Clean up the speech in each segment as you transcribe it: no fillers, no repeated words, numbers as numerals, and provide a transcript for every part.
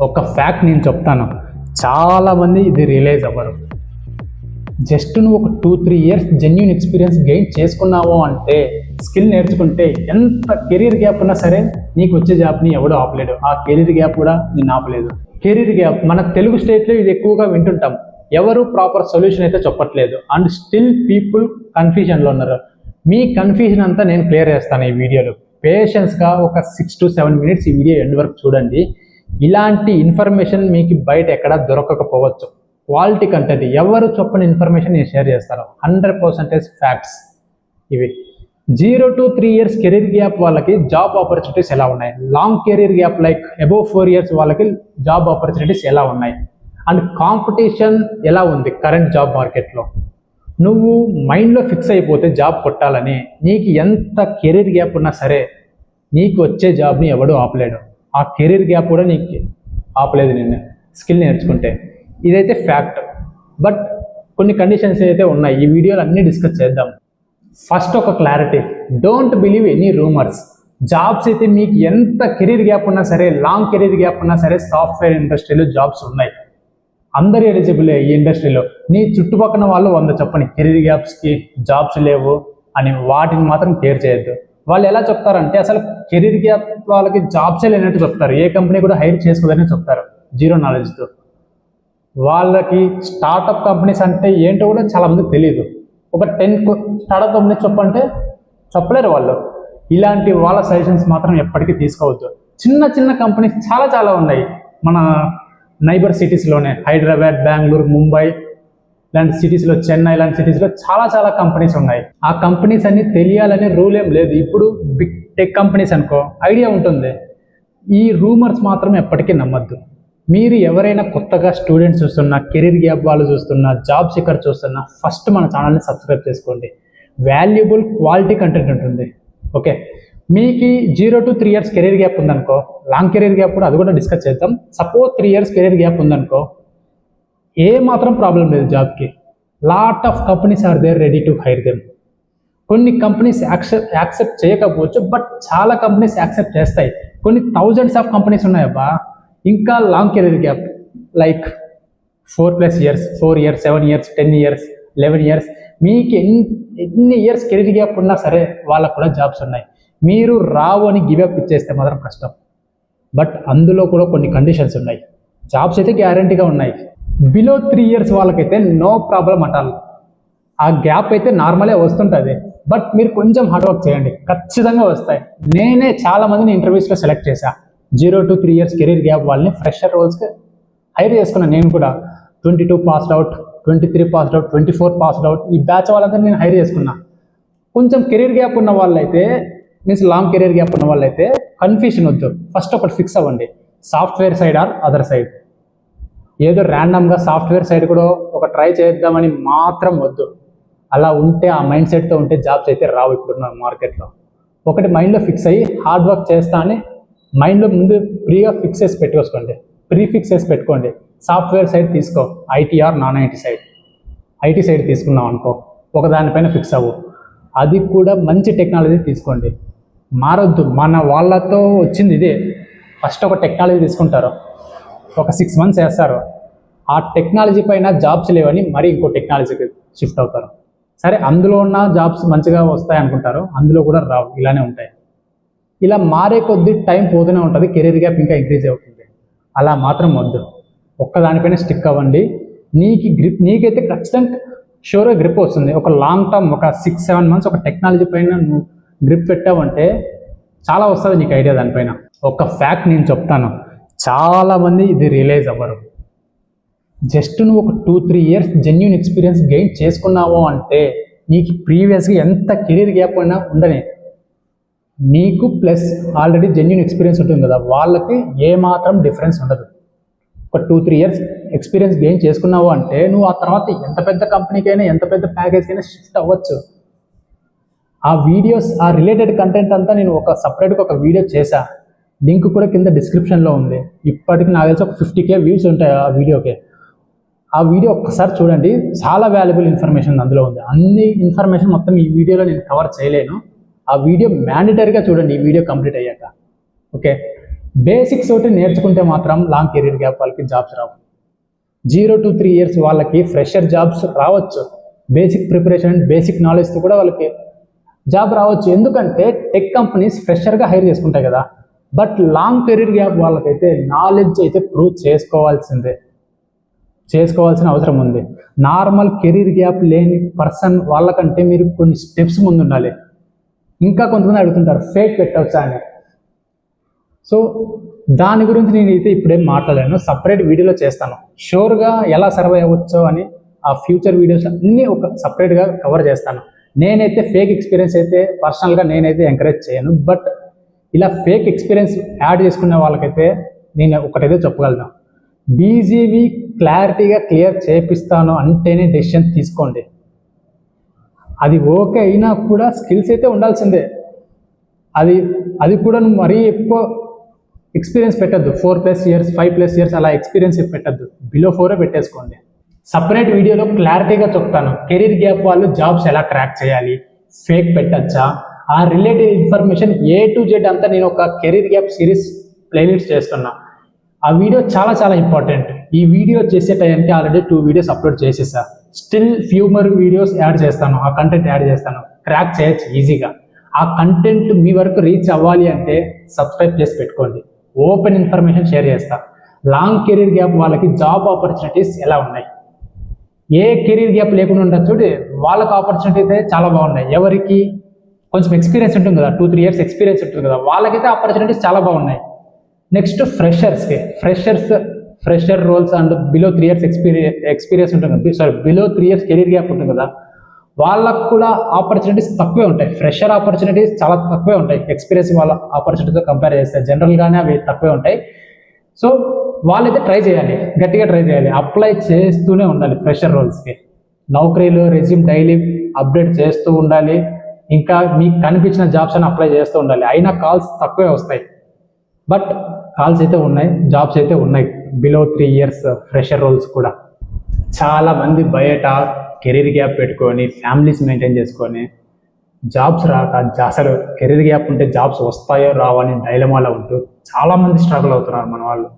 ఒక ఫ్యాక్ట్ నేను చెప్తాను, చాలామంది ఇది రియలైజ్ అవ్వరు. జస్ట్ నువ్వు ఒక 2-3 ఇయర్స్ జెన్యూన్ ఎక్స్పీరియన్స్ గెయిన్ చేసుకున్నావు అంటే, స్కిల్ నేర్చుకుంటే ఎంత కెరీర్ గ్యాప్ ఉన్నా సరే నీకు వచ్చే జాబ్ని ఎవడో ఆపలేడు. ఆ కెరీర్ గ్యాప్ కూడా నేను ఆపలేదు. కెరీర్ గ్యాప్ మన తెలుగు స్టేట్లో ఇది ఎక్కువగా వింటుంటాం. ఎవరు ప్రాపర్ సొల్యూషన్ అయితే చెప్పట్లేదు అండ్ స్టిల్ పీపుల్ కన్ఫ్యూజన్లో ఉన్నారు. మీ కన్ఫ్యూజన్ అంతా నేను క్లియర్ చేస్తాను ఈ వీడియోలో. పేషెన్స్గా ఒక 6 to 7 మినిట్స్ ఈ వీడియో ఎండ్ వరకు చూడండి. ఇలాంటి ఇన్ఫర్మేషన్ మీకు బయట ఎక్కడ దొరకకపోవచ్చు. క్వాలిటీ కంటెంట్, ఎవరు చెప్పని ఇన్ఫర్మేషన్ నేను షేర్ చేస్తాను. 100% ఫ్యాక్ట్స్ ఇవి. 0 to 3 ఇయర్స్ కెరీర్ గ్యాప్ వాళ్ళకి జాబ్ ఆపర్చునిటీస్ ఎలా ఉన్నాయి, long career gap like above 4 years వాళ్ళకి జాబ్ ఆపర్చునిటీస్ ఎలా ఉన్నాయి, అండ్ కాంపిటీషన్ ఎలా ఉంది కరెంట్ జాబ్ మార్కెట్లో. నువ్వు మైండ్లో ఫిక్స్ అయిపోతే జాబ్ కొట్టాలని, నీకు ఎంత కెరీర్ గ్యాప్ ఉన్నా సరే నీకు వచ్చే జాబ్ని ఎవడూ ఆపలేడు. ఆ కెరీర్ గ్యాప్ కూడా నీకు ఆపలేదు నిన్ను స్కిల్ నేర్చుకుంటే. ఇదైతే ఫ్యాక్ట్. బట్ కొన్ని కండిషన్స్ అయితే ఉన్నాయి, ఈ వీడియోలు అన్నీ డిస్కస్ చేద్దాం. ఫస్ట్ ఒక clarity, don't believe any rumours. Jobs అయితే మీకు ఎంత కెరీర్ గ్యాప్ ఉన్నా సరే, లాంగ్ కెరీర్ గ్యాప్ ఉన్నా సరే సాఫ్ట్వేర్ ఇండస్ట్రీలో జాబ్స్ ఉన్నాయి. అందరూ ఎలిజిబుల్ ఈ ఇండస్ట్రీలో. నీ చుట్టుపక్కల వాళ్ళు 100 చెప్పని కెరీర్ గ్యాప్స్కి జాబ్స్ లేవు అని, వాటిని మాత్రం కేర్ చేయొద్దు. వాళ్ళు ఎలా చెప్తారంటే అసలు కెరీర్ గ్యాప్ వాళ్ళకి జాబ్సే లేనట్టు చెప్తారు. ఏ కంపెనీ కూడా హైర్ చేసుకోదని చెప్తారు జీరో నాలెడ్జ్తో. వాళ్ళకి స్టార్టప్ కంపెనీస్ అంటే ఏంటో కూడా చాలామందికి తెలియదు. ఒక 10 స్టార్టప్ కంపెనీస్ చెప్పంటే చెప్పలేరు వాళ్ళు. ఇలాంటి వాళ్ళ సజెషన్స్ మాత్రం ఎప్పటికీ తీసుకోవద్దు. చిన్న చిన్న కంపెనీస్ చాలా ఉన్నాయి మన నైబర్ సిటీస్లోనే. హైదరాబాద్, బెంగళూరు, ముంబై ఇలాంటి సిటీస్లో, చెన్నై ఇలాంటి సిటీస్లో చాలా కంపెనీస్ ఉన్నాయి. ఆ కంపెనీస్ అన్ని తెలియాలనే రూల్ ఏం లేదు. ఇప్పుడు బిగ్ టెక్ కంపెనీస్ అనుకో ఐడియా ఉంటుంది. ఈ రూమర్స్ మాత్రం ఎప్పటికీ నమ్మద్దు. మీరు ఎవరైనా కొత్తగా స్టూడెంట్స్ చూస్తున్నా, కెరీర్ గ్యాప్ వాళ్ళు చూస్తున్నా, జాబ్ సీకర్ చూస్తున్నా, ఫస్ట్ మన ఛానల్ని సబ్స్క్రైబ్ చేసుకోండి. వాల్యుబుల్ క్వాలిటీ కంటెంట్ ఉంటుంది. ఓకే, మీకు 0 to 3 ఇయర్స్ కెరీర్ గ్యాప్ ఉందనుకో, లాంగ్ కెరీర్ గ్యాప్ కూడా అది కూడా డిస్కస్ చేద్దాం. సపోజ్ 3 ఇయర్స్ కెరీర్ గ్యాప్ ఉందనుకో, ఏ మాత్రం ప్రాబ్లం లేదు జాబ్కి. Lot of companies are there ready to hire them. కొన్ని కంపెనీస్ యాక్సెప్ట్ చేయకపోవచ్చు, బట్ చాలా కంపెనీస్ యాక్సెప్ట్ చేస్తాయి. కొన్ని థౌజండ్స్ ఆఫ్ కంపెనీస్ ఉన్నాయబ్బా. ఇంకా long career gap like 4+ years, 4 years, 7 years, 10 years, 11 years, మీకు ఎన్ని ఇయర్స్ కెరీర్ గ్యాప్ ఉన్నా సరే వాళ్ళకు కూడా జాబ్స్ ఉన్నాయి. మీరు రావు అని గివప్ ఇచ్చేస్తే మాత్రం కష్టం. బట్ అందులో కూడా కొన్ని కండిషన్స్ ఉన్నాయి. జాబ్స్ అయితే గ్యారంటీగా ఉన్నాయి. బిలో 3 ఇయర్స్ వాళ్ళకైతే నో ప్రాబ్లం అటాల్. ఆ గ్యాప్ అయితే నార్మలే వస్తుంటుంది. బట్ మీరు కొంచెం హార్డ్ వర్క్ చేయండి, ఖచ్చితంగా వస్తాయి. నేనే చాలామందిని ఇంటర్వ్యూస్లో సెలెక్ట్ చేశా. 0 to 3 ఇయర్స్ కెరీర్ గ్యాప్ వాళ్ళని ఫ్రెషర్ రోల్స్కి హైర్ చేసుకున్నాను. నేను కూడా 22 passed out, 23 passed out, 24 passed out, ఈ బ్యాచ్ వాళ్ళందరూ నేను హైర్ చేసుకున్నా. కొంచెం కెరీర్ గ్యాప్ ఉన్న వాళ్ళైతే, మీన్స్ లాంగ్ కెరీర్ గ్యాప్ ఉన్న వాళ్ళైతే కన్ఫ్యూషన్ వద్దు. ఫస్ట్ ఒకటి ఫిక్స్ అవ్వండి, software side or other side. ఏదో ర్యాండమ్గా సాఫ్ట్వేర్ సైడ్ కూడా ఒక ట్రై చేద్దామని మాత్రం వద్దు. అలా ఉంటే, ఆ మైండ్ సెట్తో ఉంటే జాబ్స్ అయితే రావు ఇప్పుడున్న మార్కెట్లో. ఒకటి మైండ్లో ఫిక్స్ అయ్యి హార్డ్ వర్క్ చేస్తా అని మైండ్లో ముందు ఫ్రీగా ఫిక్స్ చేసి పెట్టుకోండి, ఫిక్స్ చేసి పెట్టుకోండి. సాఫ్ట్వేర్ సైడ్ తీసుకో, IT or non IT side. IT side తీసుకున్నాం అనుకో, ఒక దానిపైన ఫిక్స్ అవ్వు. అది కూడా మంచి టెక్నాలజీ తీసుకోండి, మారొద్దు. మన వాళ్ళతో వచ్చింది ఇదే. ఫస్ట్ ఒక టెక్నాలజీ తీసుకుంటారు, ఒక 6 months వేస్తారు. ఆ టెక్నాలజీ పైన జాబ్స్ లేవని మరి ఇంకో టెక్నాలజీకి షిఫ్ట్ అవుతారు. సరే, అందులో ఉన్న జాబ్స్ మంచిగా వస్తాయి అనుకుంటారు, అందులో కూడా రావు, ఇలానే ఉంటాయి. ఇలా మారే కొద్దీ టైం పోతూనే ఉంటుంది, కెరీర్ గ్యాప్ ఇంకా ఇంక్రీజ్ అవుతుంది. అలా మాత్రం వద్దు. ఒక్కదానిపైన స్టిక్ అవ్వండి. నీకైతే ఖచ్చితంగా షూర్గా గ్రిప్ వస్తుంది. ఒక లాంగ్ టర్మ్, ఒక 6-7 months ఒక టెక్నాలజీ పైన నువ్వు గ్రిప్ పెట్టావంటే చాలా వస్తుంది నీకు ఐడియా దానిపైన. ఒక ఫ్యాక్ట్ నేను చెప్తాను, చాలామంది ఇది రియలైజ్ అవ్వరు. జస్ట్ నువ్వు ఒక 2-3 ఇయర్స్ జెన్యూన్ ఎక్స్పీరియన్స్ గెయిన్ చేసుకున్నావు అంటే, నీకు ప్రీవియస్గా ఎంత కెరీర్ గ్యాప్ అయినా ఉండని, నీకు ప్లస్ ఆల్రెడీ జెన్యూన్ ఎక్స్పీరియన్స్ ఉంటుంది కదా, వాళ్ళకి ఏమాత్రం డిఫరెన్స్ ఉండదు. ఒక 2-3 ఇయర్స్ ఎక్స్పీరియన్స్ గెయిన్ చేసుకున్నావు అంటే నువ్వు ఆ తర్వాత ఎంత పెద్ద కంపెనీకైనా, ఎంత పెద్ద ప్యాకేజ్కైనా షిఫ్ట్ అవ్వచ్చు. ఆ వీడియోస్, ఆ రిలేటెడ్ కంటెంట్ అంతా నేను ఒక సపరేట్గా ఒక వీడియో చేశా. లింక్ కూడా కింద డిస్క్రిప్షన్లో ఉంది. ఇప్పటికి నాకు తెలిసి ఒక 50K వ్యూస్ ఉంటాయి ఆ వీడియోకి. ఆ వీడియో ఒక్కసారి చూడండి, చాలా వాల్యుబుల్ ఇన్ఫర్మేషన్ అందులో ఉంది. అన్ని ఇన్ఫర్మేషన్ మొత్తం ఈ వీడియోలో నేను కవర్ చేయలేను. ఆ వీడియో మ్యాండేటరీగా చూడండి ఈ వీడియో కంప్లీట్ అయ్యాక. ఓకే, బేసిక్స్ ఒకటి నేర్చుకుంటే మాత్రం లాంగ్ కెరీర్ గ్యాప్ వాళ్ళకి జాబ్స్ రావు. 0 to 3 years వాళ్ళకి ఫ్రెషర్ జాబ్స్ రావచ్చు. బేసిక్ ప్రిపరేషన్ బేసిక్ నాలెడ్జ్తో కూడా వాళ్ళకి జాబ్ రావచ్చు. ఎందుకంటే టెక్ కంపెనీస్ ఫ్రెషర్గా హైర్ చేసుకుంటాయి కదా. బట్ లాంగ్ కెరీర్ గ్యాప్ వాళ్ళకైతే నాలెడ్జ్ అయితే ప్రూవ్ చేసుకోవాల్సిన అవసరం ఉంది. నార్మల్ కెరీర్ గ్యాప్ లేని పర్సన్ వాళ్ళకంటే మీరు కొన్ని స్టెప్స్ ముందు ఉండాలి. ఇంకా కొంతమంది అడుగుతుంటారు ఫేక్ పెట్టవచ్చా అని. సో దాని గురించి నేనైతే ఇప్పుడేం మాట్లాడాను, సపరేట్ వీడియోలో చేస్తాను. షూర్గా ఎలా సర్వైవ్ అవ్వచ్చో అని ఆ ఫ్యూచర్ వీడియోస్ అన్నీ ఒక సపరేట్గా కవర్ చేస్తాను. నేనైతే ఫేక్ ఎక్స్పీరియన్స్ అయితే పర్సనల్గా నేనైతే ఎంకరేజ్ చేయను. బట్ ఇలా ఫేక్ ఎక్స్పీరియన్స్ యాడ్ చేసుకునే వాళ్ళకైతే నేను ఒకటైతే చెప్పగలను, బీజీవి క్లారిటీగా క్లియర్ చేపిస్తాను అంటేనే డెసిషన్ తీసుకోండి. అది ఓకే అయినా కూడా స్కిల్స్ అయితే ఉండాల్సిందే. అది కూడా నువ్వు మరీ ఎక్కువ ఎక్స్పీరియన్స్ పెట్టద్దు. 4+ years 5+ years అలా ఎక్స్పీరియన్స్ పెట్టద్దు. బిలో 4 పెట్టేసుకోండి. సపరేట్ వీడియోలో క్లారిటీగా చెప్తాను కెరీర్ గ్యాప్ వాళ్ళు జాబ్స్ ఎలా క్రాక్ చేయాలి, ఫేక్ పెట్టచ్చా, ఆ related information A to Z అంతా నేను ఒక కెరీర్ గ్యాప్ సిరీస్ ప్లేలిస్ట్ చేస్తున్నా. ఆ వీడియో చాలా చాలా ఇంపార్టెంట్. ఈ వీడియో చేసే టైంకి ఆల్రెడీ 2 వీడియోస్ అప్లోడ్ చేసేసా. Still few more videos add చేస్తాను, ఆ కంటెంట్ యాడ్ చేస్తాను. క్రాక్ చేయొచ్చు ఈజీగా. ఆ కంటెంట్ మీ వరకు రీచ్ అవ్వాలి అంటే సబ్స్క్రైబ్ చేసి పెట్టుకోండి. ఓపెన్ ఇన్ఫర్మేషన్ షేర్ చేస్తా. లాంగ్ కెరీర్ గ్యాప్ వాళ్ళకి జాబ్ ఆపర్చునిటీస్ ఎలా ఉన్నాయి, ఏ కెరీర్ గ్యాప్ లేకుండా ఉండదు చూడండి, వాళ్ళకి ఆపర్చునిటీ అయితే చాలా బాగున్నాయి. ఎవరికి కొంచెం ఎక్స్పీరియన్స్ ఉంటుంది కదా, 2-3 years ఎక్స్పీరియన్స్ ఉంటుంది కదా, వాళ్ళకైతే ఆపర్చునిటీస్ చాలా బాగున్నాయి. Next fresher roles and below 3 years experience ఉంటుంది, బిలో 3 years కెరీర్ గ్యాప్ ఉంటుంది కదా, వాళ్ళకు కూడా ఆపర్చునిటీస్ తక్కువే ఉంటాయి. ఫ్రెషర్ ఆపర్చునిటీస్ చాలా తక్కువే ఉంటాయి ఎక్స్పీరియన్స్ వాళ్ళ ఆపర్చునిటీతో కంపేర్ చేస్తే. జనరల్గానే అవి తక్కువే ఉంటాయి. సో వాళ్ళైతే ట్రై చేయాలి, గట్టిగా ట్రై చేయాలి, అప్లై చేస్తూనే ఉండాలి ఫ్రెషర్ రోల్స్కి. నౌకరీలో రెజ్యూమ్ డైలీ అప్డేట్ చేస్తూ ఉండాలి. ఇంకా మీకు కనిపించిన జాబ్స్ అని అప్లై చేస్తూ ఉండాలి. అయినా కాల్స్ తక్కువే వస్తాయి, బట్ కాల్స్ అయితే ఉన్నాయి, జాబ్స్ అయితే ఉన్నాయి. బిలో 3 years ఫ్రెషర్ రోల్స్ కూడా. చాలామంది బయట కెరీర్ గ్యాప్ పెట్టుకొని ఫ్యామిలీస్ మెయింటైన్ చేసుకొని జాబ్స్ రాక, అసలు కెరీర్ గ్యాప్ ఉంటే జాబ్స్ వస్తాయో రావని డైలమాలో ఉంటూ చాలామంది స్ట్రగుల్ అవుతున్నారు మన వాళ్ళు.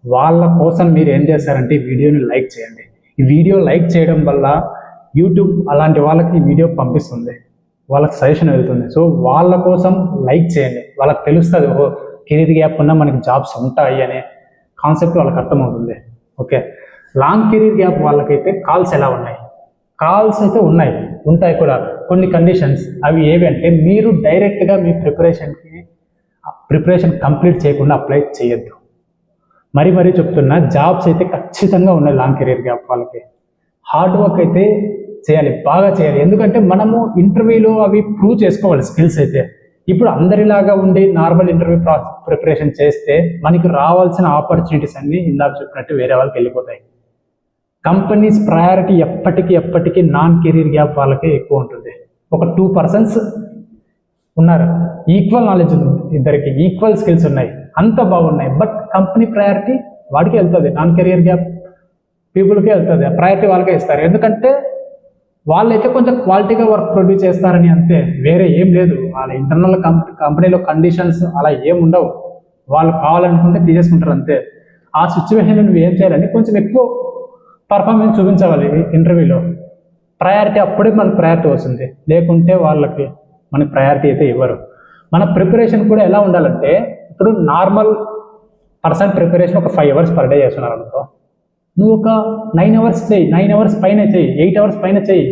వాళ్ళ కోసం మీరు ఏం చేస్తారంటే ఈ వీడియోని లైక్ చేయండి. ఈ వీడియో లైక్ చేయడం వల్ల యూట్యూబ్ అలాంటి వాళ్ళకి ఈ వీడియో పంపిస్తుంది, వాళ్ళకి సజెషన్ వెళ్తుంది. సో వాళ్ళ కోసం లైక్ చేయండి. వాళ్ళకి తెలుస్తుంది ఓ కెరీర్ గ్యాప్ ఉన్నా మనకి జాబ్స్ ఉంటాయి అనే కాన్సెప్ట్ వాళ్ళకి అర్థమవుతుంది. ఓకే, లాంగ్ కెరీర్ గ్యాప్ వాళ్ళకైతే కాల్స్ ఎలా ఉన్నాయి, కాల్స్ అయితే ఉంటాయి కూడా. కొన్ని కండిషన్స్ అవి ఏవి అంటే, మీరు డైరెక్ట్గా మీ ప్రిపరేషన్ కంప్లీట్ చేయకుండా అప్లై చేయొద్దు. మరీ చెప్తున్నా, జాబ్స్ అయితే ఖచ్చితంగా ఉన్నాయి లాంగ్ కెరీర్ గ్యాప్ వాళ్ళకి. హార్డ్ వర్క్ అయితే చేయాలి, బాగా చేయాలి. ఎందుకంటే మనము ఇంటర్వ్యూలో అవి ప్రూవ్ చేసుకోవాలి స్కిల్స్ అయితే. ఇప్పుడు అందరిలాగా ఉండి నార్మల్ ఇంటర్వ్యూ ప్రిపరేషన్ చేస్తే మనకి రావాల్సిన ఆపర్చునిటీస్ అన్నీ ఇందాక చెప్పినట్టు వేరే వాళ్ళకి వెళ్ళిపోతాయి. కంపెనీస్ ప్రయారిటీ ఎప్పటికీ నాన్ కెరీర్ గ్యాప్ వాళ్ళకే ఎక్కువ ఉంటుంది. ఒక 2% ఉన్నారు, ఈక్వల్ నాలెడ్జ్ ఉంది, ఇద్దరికి ఈక్వల్ స్కిల్స్ ఉన్నాయి, అంత బాగున్నాయి. బట్ కంపెనీ ప్రయారిటీ వాడికి వెళ్తుంది, నాన్ కెరీర్ గ్యాప్ పీపుల్కే వెళ్తుంది. ప్రయారిటీ వాళ్ళకే ఇస్తారు. ఎందుకంటే వాళ్ళైతే కొంచెం క్వాలిటీగా వర్క్ ప్రొడ్యూస్ చేస్తారని, అంతే, వేరే ఏం లేదు. వాళ్ళ ఇంటర్నల్ కంపెనీలో కండిషన్స్ అలా ఏం ఉండవు. వాళ్ళు కావాలనుకుంటే తీసేసుకుంటారు అంతే. ఆ సిచ్యువేషన్లో నువ్వు ఏం చేయాలని కొంచెం ఎక్కువ పర్ఫార్మెన్స్ చూపించవాలి ఇంటర్వ్యూలో. ప్రయారిటీ అప్పుడే మనకు ప్రయారిటీ వస్తుంది, లేకుంటే వాళ్ళకి మనకి ప్రయారిటీ అయితే ఇవ్వరు. మన ప్రిపరేషన్ కూడా ఎలా ఉండాలంటే, ఇప్పుడు నార్మల్ పర్సన్ ప్రిపరేషన్ ఒక 5 hours పర్ డే చేస్తున్నారు అనుకో, నువ్వు ఒక 9 hours చేయి, 9 hours పైన చేయి, 8 hours పైన చేయి.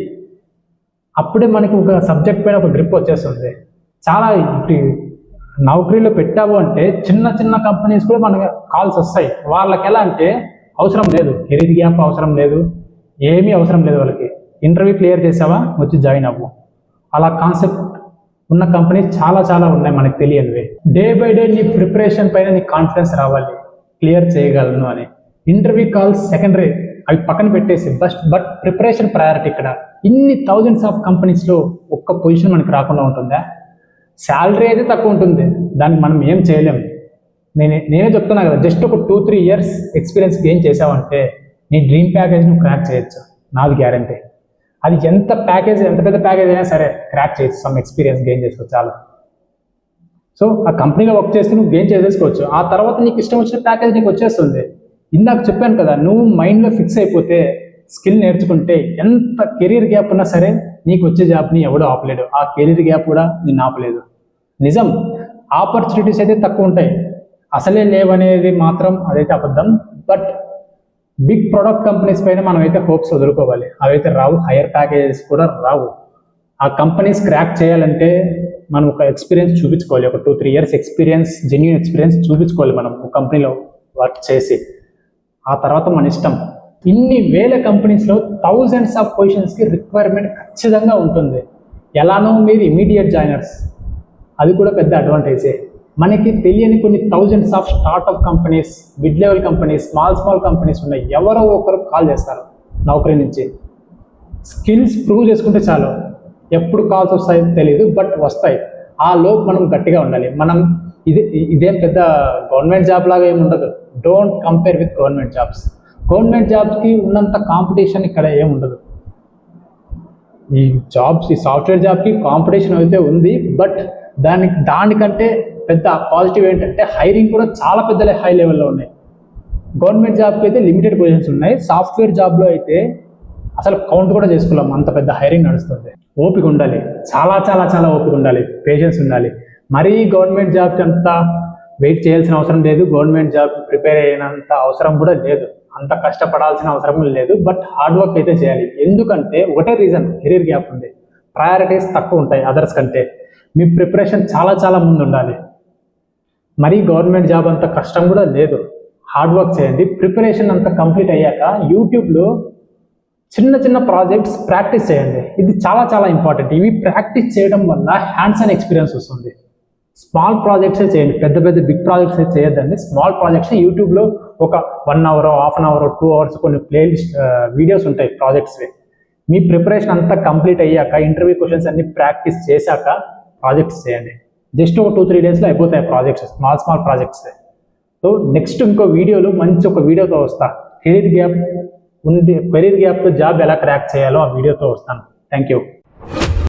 అప్పుడే మనకి ఒక సబ్జెక్ట్ పైన ఒక గ్రిప్ వచ్చేస్తుంది. చాలా నౌకరీలో పెట్టావు అంటే చిన్న కంపెనీస్ కూడా మనకు కాల్స్ వస్తాయి. వాళ్ళకి ఎలా అంటే అవసరం లేదు, కెరీర్ గ్యాప్ అవసరం లేదు, ఏమీ అవసరం లేదు వాళ్ళకి. ఇంటర్వ్యూ క్లియర్ చేసావా, వచ్చి జాయిన్ అవ్వు. అలా కాన్సెప్ట్ ఉన్న కంపెనీస్ చాలా ఉన్నాయి మనకు తెలియనివి. డే బై డే నీ ప్రిపరేషన్ పైన నీ కాన్ఫిడెన్స్ రావాలి, క్లియర్ చేయగలను అని. ఇంటర్వ్యూ కాల్స్ సెకండరీ, అవి పక్కన పెట్టేసి బట్ ప్రిపరేషన్ ప్రయారిటీ. ఇక్కడ ఇన్ని thousands ఆఫ్ కంపెనీస్లో ఒక్క పొజిషన్ మనకి రాకుండా ఉంటుందా? శాలరీ అయితే తక్కువ ఉంటుంది, దానికి మనం ఏం చేయలేము. నేనే చెప్తున్నా కదా, జస్ట్ ఒక 2-3 years ఎక్స్పీరియన్స్ గెయిన్ చేసావంటే నీ డ్రీమ్ ప్యాకేజ్ నువ్వు క్రాక్ చేయొచ్చు, నాది గ్యారంటీ. అది ఎంత పెద్ద ప్యాకేజ్ అయినా సరే క్రాక్ చేయొచ్చు, సమ్ ఎక్స్పీరియన్స్ గెయిన్ చేసుకోవచ్చు చాలు. సో ఆ కంపెనీలో వర్క్ చేస్తే నువ్వు గెయిన్ చేసేసుకోవచ్చు. ఆ తర్వాత నీకు ఇష్టం వచ్చిన ప్యాకేజ్ నీకు వచ్చేస్తుంది. ఇందాక చెప్పాను కదా, నువ్వు మైండ్లో ఫిక్స్ అయిపోతే స్కిల్ నేర్చుకుంటే ఎంత కెరీర్ గ్యాప్ ఉన్నా సరే నీకు వచ్చే జాబ్ని ఎవడో ఆపలేడు. ఆ కెరీర్ గ్యాప్ కూడా నిన్ను ఆపలేదు. నిజం, ఆపర్చునిటీస్ అయితే తక్కువ ఉంటాయి, అసలే లేవనేది మాత్రం అదైతే అబద్ధం. బట్ బిగ్ ప్రొడక్ట్ కంపెనీస్ పైన మనం అయితే హోప్స్ వదులుకోవాలి. అవైతే రావు, హైయర్ ప్యాకేజెస్ కూడా రావు. ఆ కంపెనీస్ క్రాక్ చేయాలంటే మనం ఒక ఎక్స్పీరియన్స్ చూపించుకోవాలి. ఒక 2-3 years ఎక్స్పీరియన్స్, జెన్యూన్ ఎక్స్పీరియన్స్ చూపించుకోవాలి మనం ఒక కంపెనీలో వర్క్ చేసి. ఆ తర్వాత మన ఇష్టం. ఇన్ని వేల కంపెనీస్లో థౌజండ్స్ ఆఫ్ పొజిషన్స్కి రిక్వైర్మెంట్ ఖచ్చితంగా ఉంటుంది. ఎలానో మీరు ఇమీడియట్ జాయినర్స్, అది కూడా పెద్ద అడ్వాంటేజే. మనకి తెలియని కొన్ని thousands of startup companies, mid level companies, small companies ఉన్నాయి. ఎవరో ఒకరు కాల్ చేస్తారు నౌకరీ నుంచి. స్కిల్స్ ప్రూవ్ చేసుకుంటే చాలు. ఎప్పుడు కాల్స్ వస్తాయో తెలియదు, బట్ వస్తాయి. ఆ లోపు మనం గట్టిగా ఉండాలి. మనం ఇదేం పెద్ద గవర్నమెంట్ జాబ్ లాగా ఏమి ఉండదు. Don't compare with government jobs. Government జాబ్స్కి ఉన్నంత కాంపిటీషన్ ఇక్కడ ఏమి ఉండదు. ఈ సాఫ్ట్వేర్ జాబ్కి కాంపిటీషన్ అయితే ఉంది, బట్ దానికంటే పెద్ద పాజిటివ్ ఏంటంటే హైరింగ్ కూడా చాలా పెద్ద హై లెవెల్లో ఉన్నాయి. గవర్నమెంట్ జాబ్కి అయితే లిమిటెడ్ పొజిషన్స్ ఉన్నాయి. సాఫ్ట్వేర్ జాబ్లో అయితే అసలు కౌంట్ కూడా చేసుకోలేము, అంత పెద్ద హైరింగ్ నడుస్తుంది. ఓపిక ఉండాలి, చాలా ఓపిక ఉండాలి, పేషెన్స్ ఉండాలి. మరీ గవర్నమెంట్ జాబ్కి అంతా వెయిట్ చేయాల్సిన అవసరం లేదు. గవర్నమెంట్ జాబ్ ప్రిపేర్ అయినంత అవసరం కూడా లేదు. అంత కష్టపడాల్సిన అవసరం లేదు. బట్ హార్డ్ వర్క్ అయితే చేయాలి. ఎందుకంటే ఒకటే రీజన్, కెరీర్ గ్యాప్ ఉంది. ప్రయారిటీస్ తక్కువ ఉంటాయి అదర్స్ కంటే. మీ ప్రిపరేషన్ చాలా ముందు ఉండాలి. మరీ గవర్నమెంట్ జాబ్ అంత కష్టం కూడా లేదు. హార్డ్ వర్క్ చేయండి. ప్రిపరేషన్ అంతా కంప్లీట్ అయ్యాక యూట్యూబ్లో చిన్న ప్రాజెక్ట్స్ ప్రాక్టీస్ చేయండి. ఇది చాలా ఇంపార్టెంట్. ఇవి ప్రాక్టీస్ చేయడం వల్ల హ్యాండ్స్ ఆన్ ఎక్స్పీరియన్స్ వస్తుంది. స్మాల్ ప్రాజెక్ట్సే చేయండి, పెద్ద బిగ్ ప్రాజెక్ట్స్ చేయొద్దండి. స్మాల్ ప్రాజెక్ట్స్ యూట్యూబ్లో ఒక 1 hour, half an hour, 2 hours కొన్ని ప్లేలిస్ట్ వీడియోస్ ఉంటాయి ప్రాజెక్ట్స్వి. మీ ప్రిపరేషన్ అంతా కంప్లీట్ అయ్యాక, ఇంటర్వ్యూ క్వశ్చన్స్ అన్ని ప్రాక్టీస్ చేశాక ప్రాజెక్ట్స్ చేయండి. జస్ట్ ఒక 2-3 daysలో అయిపోతాయి projects, small projects. So next ఇంకో వీడియోలో మంచి ఒక వీడియోతో వస్తా. కెరీర్ గ్యాప్తో జాబ్ ఎలా క్రాక్ చేయాలో ఆ వీడియోతో వస్తాను. Thank you.